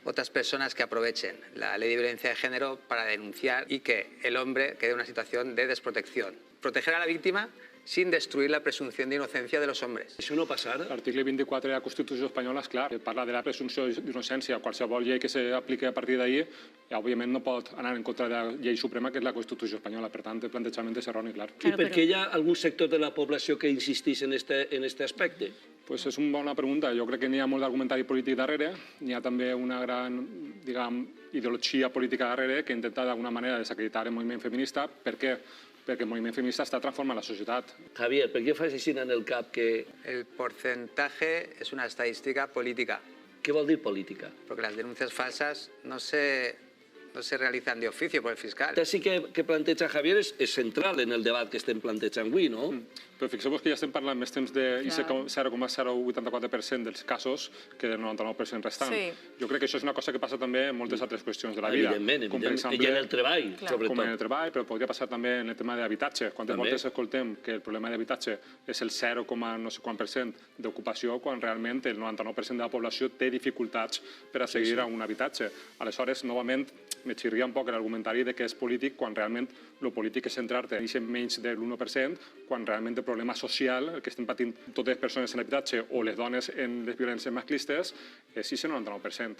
otras personas que aprovechen la ley de violencia de género para denunciar y que el hombre quede en una situación de desprotección. Proteger a la víctima sin destruir la presumpción de inocencia de los hombres. Això no passa ara? L'article 24 de la Constitució espanyola és clar, parla de la presumpció d'innocència. Qualsevol llei que s'apliqui a partir d'ahir, òbviament no pot anar en contra de la llei suprema, que és la Constitució espanyola. Per tant, el plantejament és erroni, clar. I per què hi ha algun sector de la població que insisteix en este aspecte? Pues és una bona pregunta. Jo crec que n'hi ha molt d'argumentari polític darrere, n'hi ha també una gran, diguem, ideologia política darrere que intenta d'alguna manera desacreditar el moviment feminista. Per què? Perquè el moviment feminista està transformant la societat. Javier, per què fas així en el cap que... El porcentaje es una estadística política. Què vol dir política? Porque las denuncias falsas no se realizan de oficio por el fiscal. Sí que planteja Javier és central en el debat que estem plantejant avui, no? Però fixeu-vos que ja estem parlant més temps de 0,084% dels casos que del 99% restant. Jo crec que això és una cosa que passa també en moltes altres qüestions de la vida. Evidentment, i en el treball, sobretot. Com en el treball, però podria passar també en el tema d'habitatge. Quantes voltes escoltem que el problema d'habitatge és el 0, no sé quant % d'ocupació, quan realment el 99% de la població té dificultats per accedir a un habitatge. Aleshores, novament, me xirria un poc l'argumentari que és polític quan realment el polític és centrar-te en menys de l'1%, quan realment el problema social, el que estem patint totes les persones en l'habitatge o les dones en les violències masclistes, és el 99%.